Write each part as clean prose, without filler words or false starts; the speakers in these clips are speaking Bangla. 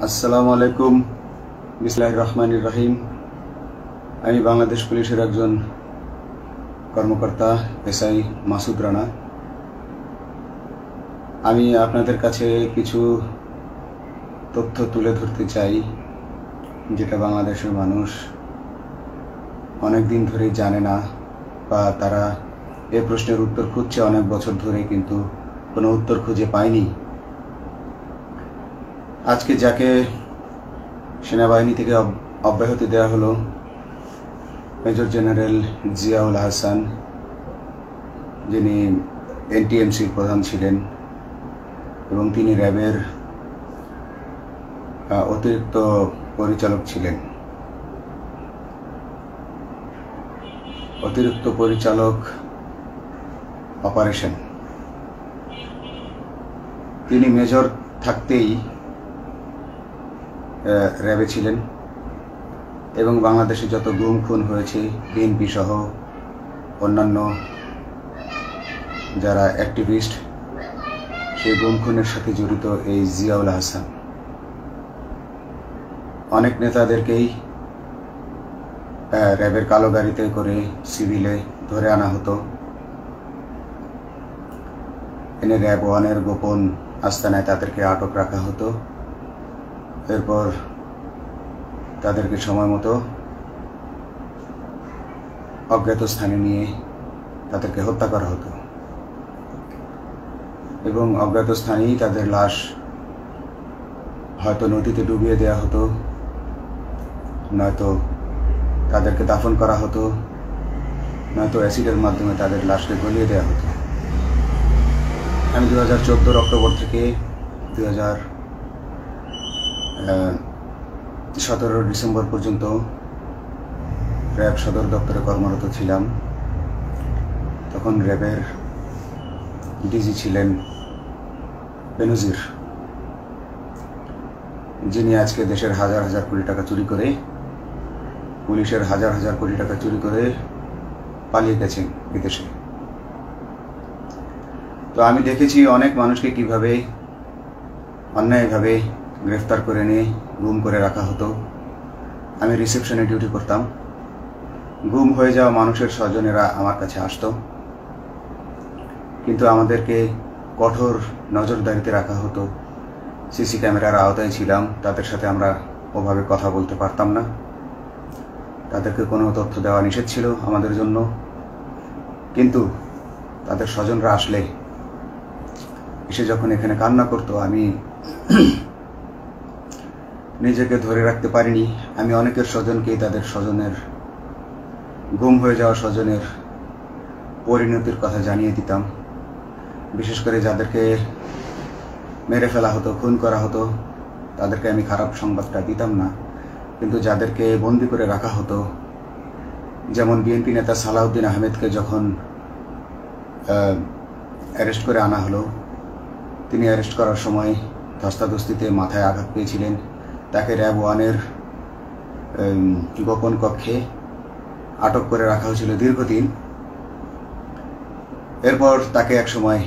আসসালামু আলাইকুম। বিসমিল্লাহির রহমানির রহিম। আমি বাংলাদেশ পুলিশের একজন কর্মকর্তা এসআই মাসুদ রানা। আমি আপনাদের কাছে কিছু তথ্য তুলে ধরতে চাই, যেটা বাংলাদেশের মানুষ অনেক দিন ধরেই জানে না, বা তারা এ প্রশ্নের উত্তর খুঁজছে অনেক বছর ধরে, কিন্তু কোনো উত্তর খুঁজে পায়নি। আজকে যাকে সেনাবাহিনী থেকে অব্যাহতি দেওয়া হলো, মেজর জেনারেল জিয়াউল হাসান, যিনি এনটিএমসির প্রধান ছিলেন এবং তিনি র্যাবের অতিরিক্ত পরিচালক ছিলেন। অতিরিক্ত পরিচালক অপারেশন। তিনি মেজর থাকতেই র্যাবে ছিলেন এবং বাংলাদেশে যত গুম খুন হয়েছে, বিএনপি সহ অন্যান্য যারা অ্যাক্টিভিস্ট, সেই গুম খুনের সাথে জড়িত এই জিয়াউল হাসান। অনেক নেতাদেরকেই র্যাবের কালো গাড়িতে করে সিভিলে ধরে আনা হতো, এনে র্যাব 1-এর গোপন আস্তানায় তাদেরকে আটক রাখা হতো। এরপর তাদেরকে সময় মতো অজ্ঞাত স্থানে নিয়ে তাদেরকে হত্যা করা হতো এবং অজ্ঞাত স্থানেই তাদের লাশ হয়তো নদীতে ডুবিয়ে দেওয়া হতো, নয়তো তাদেরকে দাফন করা হতো, নয়তো অ্যাসিডের মাধ্যমে তাদের লাশকে গলিয়ে দেওয়া হতো। আমি 2014 অক্টোবর থেকে 2017 ডিসেম্বর পর্যন্ত র্যাব সদর দপ্তরে কর্মরত ছিলাম। তখন র্যাবের ডিজি ছিলেন বেনজির, যিনি আজকে দেশের হাজার হাজার কোটি টাকা চুরি করে, পুলিশের হাজার হাজার কোটি টাকা চুরি করে পালিয়ে গেছেন বিদেশে। তো আমি দেখেছি অনেক মানুষকে কিভাবে অন্যায়ভাবে গ্রেফতার করে নিয়ে গুম করে রাখা হতো। আমি রিসেপশনে ডিউটি করতাম। গুম হয়ে যাওয়া মানুষের স্বজনেরা আমার কাছে আসতো, কিন্তু আমাদেরকে কঠোর নজরদারিতে রাখা হতো। সিসি ক্যামেরার আওতায় ছিলাম, তাদের সাথে আমরা ওভাবে কথা বলতে পারতাম না। তাদেরকে কোনো তথ্য দেওয়া নিষেধ ছিল আমাদের জন্য। কিন্তু তাদের স্বজনরা আসলে এসে যখন এখানে কান্না করতো, আমি নিজেকে ধরে রাখতে পারিনি। আমি অনেকের স্বজনকেই তাদের স্বজনের, গুম হয়ে যাওয়া স্বজনের পরিণতির কথা জানিয়ে দিতাম। বিশেষ করে যাদেরকে মেরে ফেলা হতো, খুন করা হতো, তাদেরকে আমি খারাপ সংবাদটা দিতাম না। কিন্তু যাদেরকে বন্দি করে রাখা হতো, যেমন বিএনপি নেতা সালাউদ্দিন আহমেদকে যখন অ্যারেস্ট করে আনা হলো, তিনি অ্যারেস্ট করার সময় ধস্তাধস্তিতে মাথায় আঘাত পেয়েছিলেন। তাকে র্যাব 1-এর গোপন কক্ষে আটক করে রাখা হয়েছিল দীর্ঘদিন। এরপর তাকে এক সময়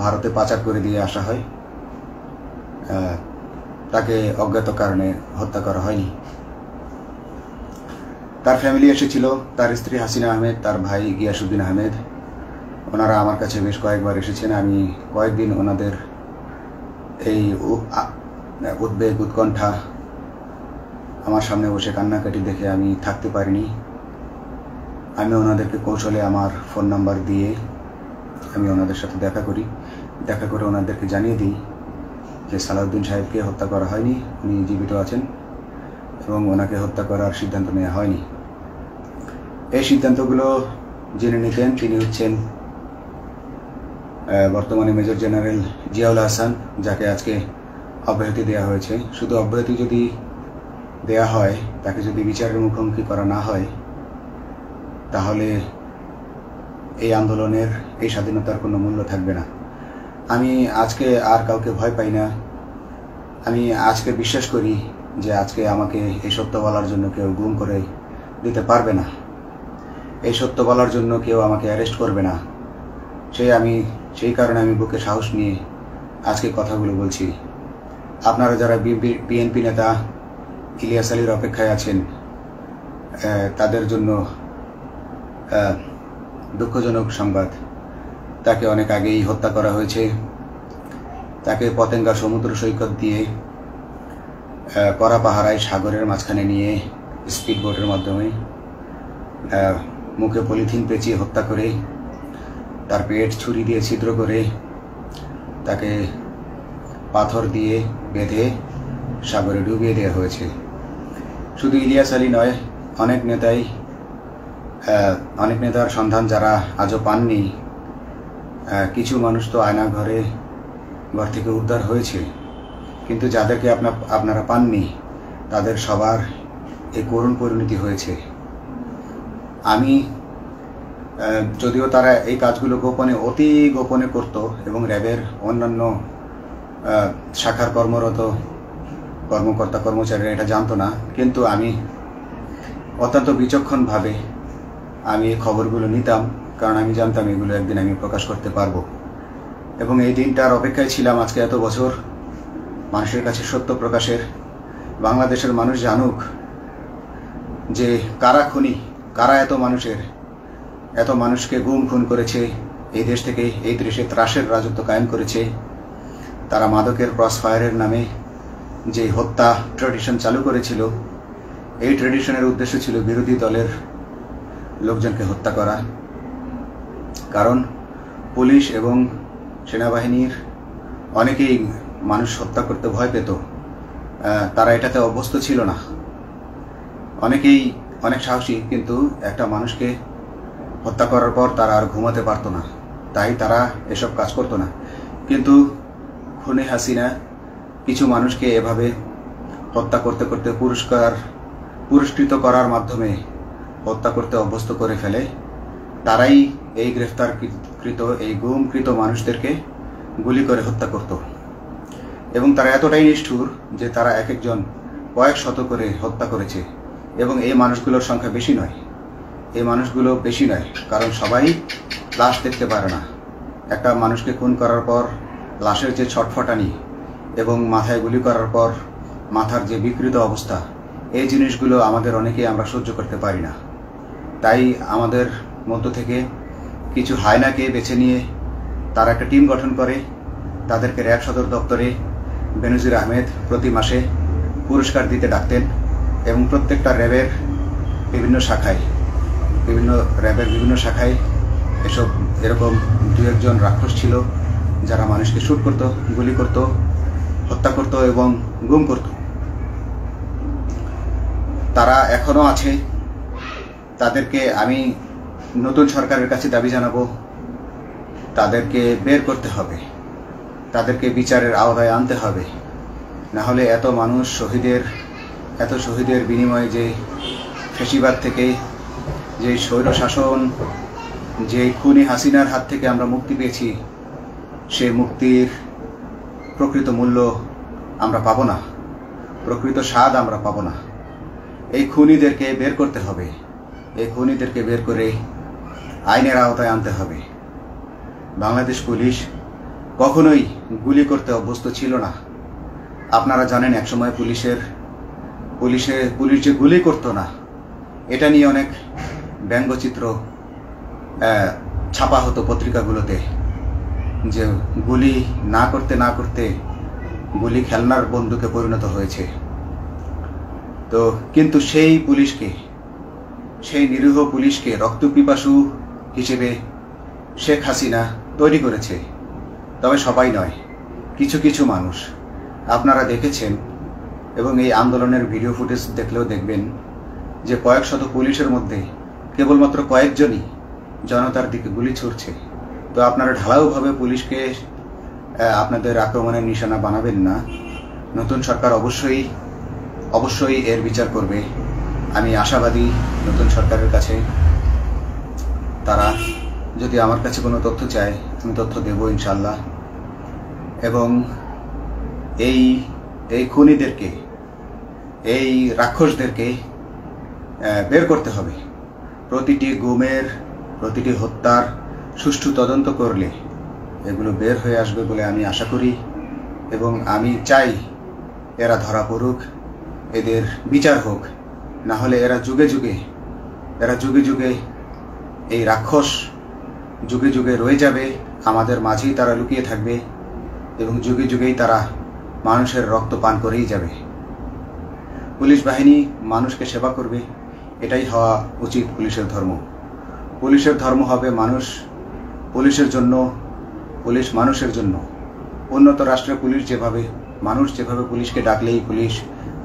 ভারতে পাচার করে দিয়ে আসা হয়। তাকে অজ্ঞাত কারণে হত্যা করা হয়নি। তার ফ্যামিলি এসেছিল, তার স্ত্রী হাসিনা আহমেদ, তার ভাই গিয়াসউদ্দিন আহমেদ। ওনারা আমার কাছে বেশ কয়েকবার এসেছেন। আমি কয়েকদিন ওনাদের এই উদ্বেগ, উৎকণ্ঠা, আমার সামনে বসে কান্নাকাটি দেখে আমি থাকতে পারিনি। আমি ওনাদেরকে কৌশলে আমার ফোন নাম্বার দিয়ে আমি ওনাদের সাথে দেখা করে ওনাদেরকে জানিয়ে দিই যে সালাউদ্দিন সাহেবকে হত্যা করা হয়নি, উনি জীবিত আছেন এবং ওনাকে হত্যা করার সিদ্ধান্ত নেওয়া হয়নি। এই সিদ্ধান্তগুলো যিনি নিতেন তিনি হচ্ছেন বর্তমানে মেজর জেনারেল জিয়াউল হাসান, যাকে আজকে অব্যাহতি দেওয়া হয়েছে। শুধু অব্যাহতি যদি দেয়া হয়, তাকে যদি বিচারের মুখোমুখি করা না হয়, তাহলে এই আন্দোলনের, এই স্বাধীনতার কোনো মূল্য থাকবে না। আমি আজকে আর কাউকে ভয় পাই না। আমি আজকে বিশ্বাস করি যে আজকে আমাকে এই সত্য বলার জন্য কেউ গুম করে দিতে পারবে না, এই সত্য বলার জন্য কেউ আমাকে অ্যারেস্ট করবে না। সেই কারণে আমি বুকে সাহস নিয়ে আজকে কথাগুলো বলছি। আপনারা যারা বিএনপি নেতা ইলিয়াস আলীর অপেক্ষায় আছেন, তাদের জন্য দুঃখজনক সংবাদ। তাকে অনেক আগেই হত্যা করা হয়েছে। তাকে পতেঙ্গা সমুদ্র সৈকত দিয়ে কড়া পাহারায় সাগরের মাঝখানে নিয়ে স্পিড বোটের মাধ্যমে মুখে পলিথিন পেঁচিয়ে হত্যা করে, তার পেট ছুরি দিয়ে ছিদ্র করে, তাকে পাথর দিয়ে বেঁধে সাগরে ডুবিয়ে দেওয়া হয়েছে। শুধু ইলিয়াস আলী নয়, অনেক নেতার সন্ধান যারা আজও পাননি। কিছু মানুষ তো ঘর থেকে উদ্ধার হয়েছে, কিন্তু যাদেরকে আপনারা পাননি তাদের সবার এই করুণ পরিণতি হয়েছে। আমি যদিও তারা এই কাজগুলো অতি গোপনে করত এবং র্যাবের অন্যান্য শাখার কর্মরত কর্মকর্তা কর্মচারীরা এটা জানতো না, কিন্তু আমি অত্যন্ত বিচক্ষণভাবে আমি এই খবরগুলো নিতাম, কারণ আমি জানতাম এগুলো একদিন আমি প্রকাশ করতে পারবো। এবং এই দিনটার অপেক্ষায় ছিলাম আজকে এত বছর, মানুষের কাছে সত্য প্রকাশের। বাংলাদেশের মানুষ জানুক যে কারা খুনি, কারা এত মানুষকে গুম খুন করেছে, এই দেশ থেকে এই দেশে ত্রাসের রাজত্ব কায়েম করেছে। তারা মাদকের ক্রস ফায়ারের নামে যে হত্যা ট্র্যাডিশন চালু করেছিল, এই ট্র্যাডিশনের উদ্দেশ্য ছিল বিরোধী দলের লোকজনকে হত্যা করা। কারণ পুলিশ এবং সেনাবাহিনীর অনেকেই মানুষ হত্যা করতে ভয় পেত, তারা এটাতে অভ্যস্ত ছিল না। অনেকেই অনেক সাহসী, কিন্তু একটা মানুষকে হত্যা করার পর তারা আর ঘুমাতে পারতো না, তাই তারা এসব কাজ করতো না। কিন্তু খুনে হাসিনা কিছু মানুষকে এভাবে হত্যা করতে করতে পুরস্কৃত করার মাধ্যমে হত্যা করতে অভ্যস্ত করে ফেলে। তারাই এই গ্রেফতারকৃত এই গুমকৃত মানুষদেরকে গুলি করে হত্যা করত। এবং তারা এতটাই নিষ্ঠুর যে তারা এক একজন কয়েক শত করে হত্যা করেছে। এবং এই মানুষগুলোর সংখ্যা বেশি নয়, কারণ সবাই লাশ দেখতে পারে না। একটা মানুষকে খুন করার পর লাশের যে ছটফটানি এবং মাথায় গুলি করার পর মাথার যে বিকৃত অবস্থা, এই জিনিসগুলো আমাদের অনেকেই আমরা সহ্য করতে পারি না। তাই আমাদের মধ্য থেকে কিছু হায়নাকে বেছে নিয়ে তারা একটা টিম গঠন করে, তাদেরকে র্যাব সদর দপ্তরে বেনজির আহমেদ প্রতি মাসে পুরস্কার দিতে ডাকতেন। এবং প্রত্যেকটা র্যাবের বিভিন্ন শাখায় এরকম দু একজন রাক্ষস ছিল যারা মানুষকে শুট করত, গুলি করত, হত্যা করত এবং গুম করত। তারা এখনো আছে। তাদেরকে আমি নতুন সরকারের কাছে দাবি জানাবো, তাদেরকে বের করতে হবে, তাদেরকে বিচারের আওতায় আনতে হবে। না হলে এত শহীদের বিনিময়ে যে ফ্যাসিবাদ থেকে, যে স্বৈর শাসন, যে খুনি হাসিনার হাত থেকে আমরা মুক্তি পেয়েছি, সে মুক্তির প্রকৃত মূল্য আমরা পাবো না, প্রকৃত স্বাদ আমরা পাবো না। এই খুনিদেরকে বের করতে হবে, এই খুনিদেরকে বের করে আইনের আওতায় আনতে হবে। বাংলাদেশ পুলিশ কখনোই গুলি করতে অভ্যস্ত ছিল না। আপনারা জানেন একসময় পুলিশ যে গুলি করতো না, এটা নিয়ে অনেক ব্যঙ্গচিত্র ছাপা হতো পত্রিকাগুলোতে, যে গুলি না করতে গুলি খেলনার বন্দুকে পরিণত হয়েছে। তো কিন্তু সেই নিরীহ পুলিশকে রক্তপিপাসু হিসেবে শেখ হাসিনা তৈরি করেছে। তবে সবাই নয়, কিছু কিছু মানুষ আপনারা দেখেছেন, এবং এই আন্দোলনের ভিডিও ফুটেজ দেখলেও দেখবেন যে কয়েক শত পুলিশের মধ্যে কেবলমাত্র কয়েকজনই জনতার দিকে গুলি ছুড়ছে। তো আপনারা ঢালাওভাবে পুলিশকে আপনাদের আক্রমণের নিশানা বানাবেন না। নতুন সরকার অবশ্যই এর বিচার করবে। আমি আশাবাদী নতুন সরকারের কাছে। তারা যদি আমার কাছে কোনো তথ্য চায়, আমি তথ্য দেব ইনশাল্লাহ। এবং এই খুনিদেরকে, এই রাক্ষসদেরকে বের করতে হবে। প্রতিটি গুমের, প্রতিটি হত্যার সুষ্ঠু তদন্ত করলে এগুলো বের হয়ে আসবে বলে আমি আশা করি। এবং আমি চাই এরা ধরা পড়ুক, এদের বিচার হোক, না হলে এরা যুগে যুগে এই রাক্ষস যুগে যুগে রয়ে যাবে, আমাদের মাঝেই তারা লুকিয়ে থাকবে এবং যুগে যুগেই তারা মানুষের রক্ত পান করেই যাবে। পুলিশ বাহিনী মানুষকে সেবা করবে, এটাই হওয়া উচিত পুলিশের ধর্ম। পুলিশের ধর্ম হবে পুলিশের জন্য, পুলিশ মানুষের জন্য। উন্নত রাষ্ট্রের পুলিশ মানুষ যেভাবে পুলিশকে ডাকলেই পুলিশ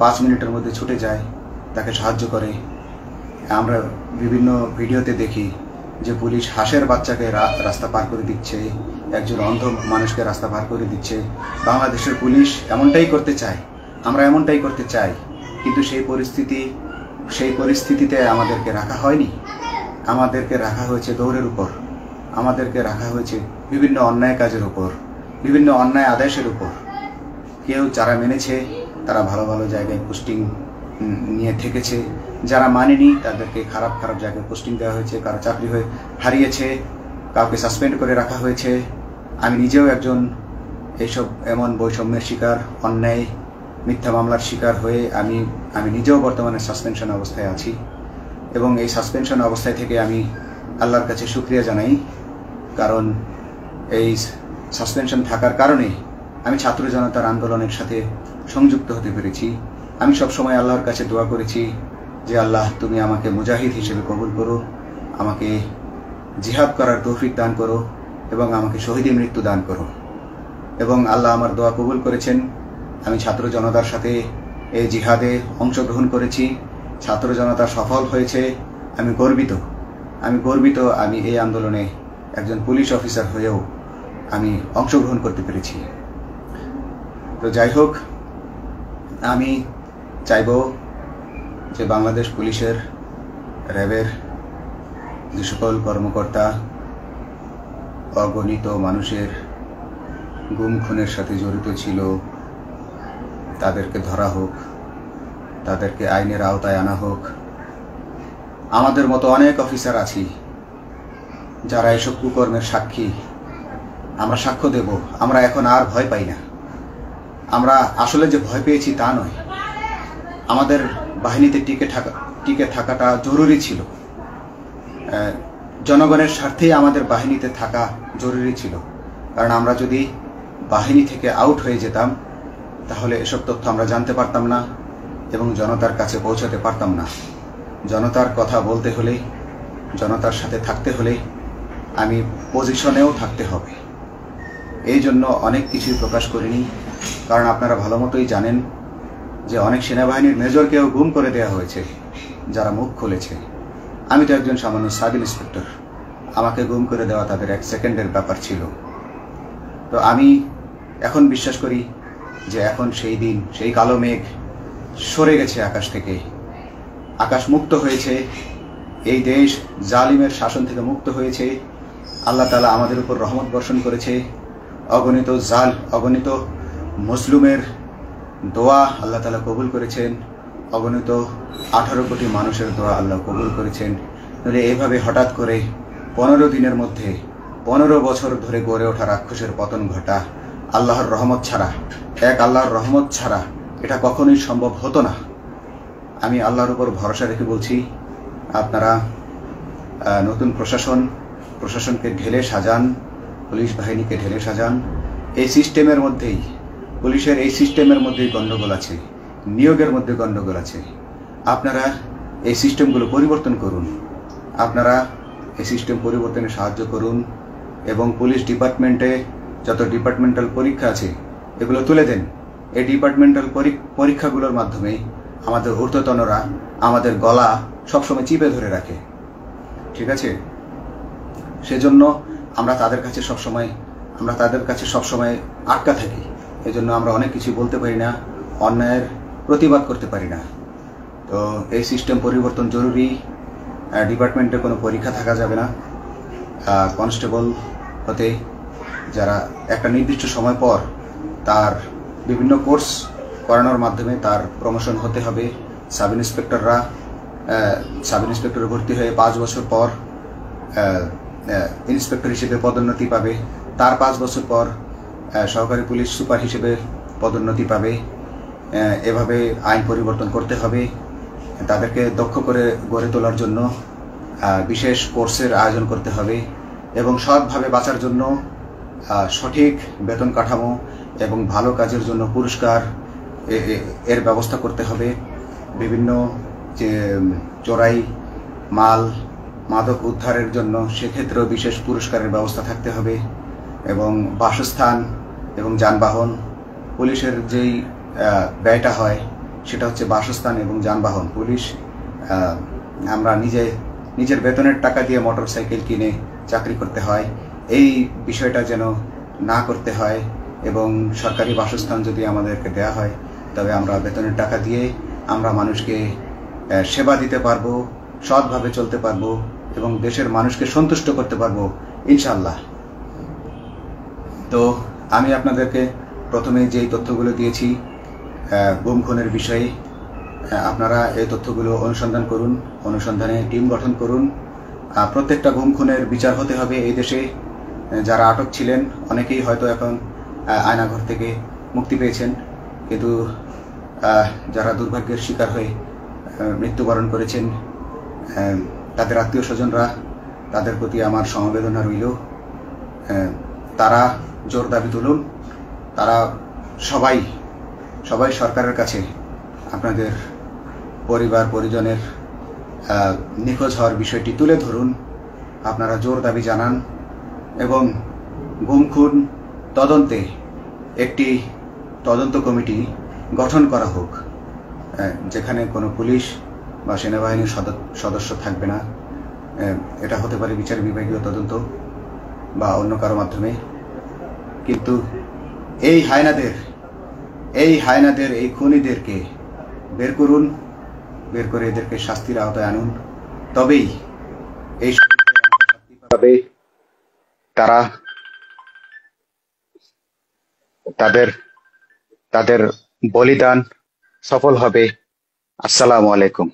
5 মিনিটের মধ্যে ছুটে যায়, তাকে সাহায্য করে। আমরা বিভিন্ন ভিডিওতে দেখি যে পুলিশ হাঁসের বাচ্চাকে রাস্তা পার করে দিচ্ছে, একজন অন্ধ মানুষকে রাস্তা পার করে দিচ্ছে। বাংলাদেশের পুলিশ এমনটাই করতে চায়, আমরা এমনটাই করতে চাই, কিন্তু সেই পরিস্থিতিতে আমাদেরকে রাখা হয়নি। আমাদেরকে রাখা হয়েছে দৌড়ের উপর, আমাদেরকে রাখা হয়েছে বিভিন্ন অন্যায় কাজের উপর, বিভিন্ন অন্যায় আদেশের উপর। কেউ যারা মেনেছে তারা ভালো ভালো জায়গায় পোস্টিং নিয়ে থেকেছে, যারা মানেনি তাদেরকে খারাপ খারাপ জায়গায় পোস্টিং দেওয়া হয়েছে, কারো চাকরি হয়ে হারিয়েছে, কাউকে সাসপেন্ড করে রাখা হয়েছে। আমি নিজেও একজন এমন বৈষম্যের শিকার, অন্যায় মিথ্যা মামলার শিকার হয়ে আমি নিজেও বর্তমানে সাসপেনশন অবস্থায় আছি এবং এই সাসপেনশন অবস্থায় থেকে আমি আল্লাহর কাছে শুকরিয়া জানাই, কারণ এই সাসপেনশন থাকার কারণে আমি ছাত্র জনতার আন্দোলনের সাথে সংযুক্ত হতে পেরেছি। আমি সবসময় আল্লাহর কাছে দোয়া করেছি যে আল্লাহ, তুমি আমাকে মুজাহিদ হিসেবে কবুল করো, আমাকে জিহাদ করার তৌফিক দান করো এবং আমাকে শহীদী মৃত্যু দান করো। এবং আল্লাহ আমার দোয়া কবুল করেছেন। আমি ছাত্র জনতার সাথে এই জিহাদে অংশগ্রহণ করেছি, ছাত্র জনতা সফল হয়েছে। আমি গর্বিত আমি এই আন্দোলনে একজন পুলিশ অফিসার হয়েও আমি অংশগ্রহণ করতে পেরেছি। তো যাই হোক, আমি চাইব যে বাংলাদেশ পুলিশের, র্যাবের যে সকল কর্মকর্তা অগণিত মানুষের গুম খুনের সাথে জড়িত ছিল তাদেরকে ধরা হোক, তাদেরকে আইনের আওতায় আনা হোক। আমাদের মতো অনেক অফিসার আছি যারা এসব কুকর্মের সাক্ষী, আমরা সাক্ষ্য দেব। আমরা এখন আর ভয় পাই না। আমরা আসলে যে ভয় পেয়েছি তা নয়, আমাদের বাহিনীতে টিকে থাকাটা জরুরি ছিল। জনগণের স্বার্থেই আমাদের বাহিনীতে থাকা জরুরি ছিল, কারণ আমরা যদি বাহিনী থেকে আউট হয়ে যেতাম তাহলে এসব তথ্য আমরা জানতে পারতাম না এবং জনতার কাছে পৌঁছাতে পারতাম না। জনতার কথা বলতে হলে, জনতার সাথে থাকতে হলে আমি পজিশনেও থাকতে হবে। এই জন্য অনেক কিছুই প্রকাশ করিনি, কারণ আপনারা ভালো মতোই জানেন যে অনেক সেনাবাহিনীর মেজরকেও গুম করে দেওয়া হয়েছে যারা মুখ খুলেছে। আমি তো একজন সামান্য সাব ইন্সপেক্টর, আমাকে গুম করে দেওয়া তাদের 1 সেকেন্ডের ব্যাপার ছিল। তো আমি এখন বিশ্বাস করি যে এখন সেই দিন, সেই কালো মেঘ সরে গেছে আকাশ থেকে, আকাশ মুক্ত হয়েছে, এই দেশ জালিমের শাসন থেকে মুক্ত হয়েছে। আল্লাহ তাআলা আমাদের উপর রহমত বর্ষণ করেছে। অগণিত মুসলিমের দোয়া আল্লাহ তাআলা কবুল করেছেন, অগণিত 18 কোটি মানুষের দোয়া আল্লাহ কবুল করেছেন। তাহলে এইভাবে হঠাৎ করে 15 দিনের মধ্যে 15 বছর ধরে গড়ে ওঠা রাক্ষসের পতন ঘটা আল্লাহর রহমত ছাড়া, আল্লাহর রহমত ছাড়া এটা কখনোই সম্ভব হতো না। আমি আল্লাহর উপর ভরসা রেখে বলছি, আপনারা নতুন প্রশাসনকে ঢেলে সাজান, পুলিশ বাহিনীকে ঢেলে সাজান। এই সিস্টেমের মধ্যেই, পুলিশের এই সিস্টেমের মধ্যেই গণ্ডগোল আছে, নিয়োগের মধ্যে গণ্ডগোল আছে। আপনারা এই সিস্টেমগুলো পরিবর্তন করুন, আপনারা এই সিস্টেম পরিবর্তনে সাহায্য করুন এবং পুলিশ ডিপার্টমেন্টে যত ডিপার্টমেন্টাল পরীক্ষা আছে এগুলো তুলে দেন। এই ডিপার্টমেন্টাল পরীক্ষাগুলোর মাধ্যমে আমাদের ঊর্ধ্বতনরা আমাদের গলা সবসময় চিপে ধরে রাখে, ঠিক আছে? সেজন্য আমরা তাদের কাছে সবসময় আটকা থাকি। এই জন্য আমরা অনেক কিছু বলতে পারি না, অন্যায়ের প্রতিবাদ করতে পারি না। তো এই সিস্টেম পরিবর্তন জরুরি। ডিপার্টমেন্টে কোনো পরীক্ষা থাকা যাবে না। কনস্টেবল হতে যারা একটা নির্দিষ্ট সময় পর তার বিভিন্ন কোর্স করানোর মাধ্যমে তার প্রমোশন হতে হবে। সাব ইন্সপেক্টরে ভর্তি হয়ে 5 বছর পর ইন্সপেক্টর হিসেবে পদোন্নতি পাবে, তার 5 বছর পর সহকারী পুলিশ সুপার হিসেবে পদোন্নতি পাবে। এভাবে আইন পরিবর্তন করতে হবে। তাদেরকে দক্ষ করে গড়ে তোলার জন্য বিশেষ কোর্সের আয়োজন করতে হবে এবং সৎভাবে বাঁচার জন্য সঠিক বেতন কাঠামো এবং ভালো কাজের জন্য পুরস্কার এর ব্যবস্থা করতে হবে। বিভিন্ন যে চোরাই মাল মাদক উদ্ধারের জন্য সেক্ষেত্রেও বিশেষ পুরস্কারের ব্যবস্থা থাকতে হবে এবং বাসস্থান এবং যানবাহন, পুলিশের যেই ব্যয়টা হয় সেটা হচ্ছে বাসস্থান এবং যানবাহন। পুলিশ আমরা নিজের বেতনের টাকা দিয়ে মোটরসাইকেল কিনে চাকরি করতে হয়, এই বিষয়টা যেন না করতে হয় এবং সরকারি বাসস্থান যদি আমাদেরকে দেয়া হয় তবে আমরা বেতনের টাকা দিয়ে আমরা মানুষকে সেবা দিতে পারবো, সৎভাবে চলতে পারবো এবং দেশের মানুষকে সন্তুষ্ট করতে পারবো ইনশাল্লাহ। তো আমি আপনাদেরকে প্রথমে যেই তথ্যগুলো দিয়েছি গুম খুনের বিষয়ে, আপনারা এই তথ্যগুলো অনুসন্ধান করুন, অনুসন্ধানে টিম গঠন করুন। প্রত্যেকটা গুম খুনের বিচার হতে হবে এই দেশে। যারা আটক ছিলেন অনেকেই হয়তো এখন আয়নাঘর থেকে মুক্তি পেয়েছেন, কিন্তু যারা দুর্ভাগ্যের শিকার হয়ে মৃত্যুবরণ করেছেন তাদের আত্মীয় স্বজনরা, তাদের প্রতি আমার সমবেদনা রইল। তারা জোর দাবি তুলুন, তারা সবাই সরকারের কাছে আপনাদের পরিবার পরিজনের নিখোঁজ হওয়ার বিষয়টি তুলে ধরুন, আপনারা জোর দাবি জানান এবং গুম খুন তদন্তে একটি তদন্ত কমিটি গঠন করা হোক, যেখানে কোনো পুলিশ বা সেনাবাহিনীর সদস্য থাকবে না। এটা হতে পারে বিচার বিভাগীয় তদন্ত বা অন্য কারো মাধ্যমে, কিন্তু এই হায়নাদের এই খুনিদেরকে বের করুন, বের করে এদেরকে শাস্তির আওতায় আনুন, তবেই এই তারা তাদের বলিদান সফল হবে। আসসালামু আলাইকুম।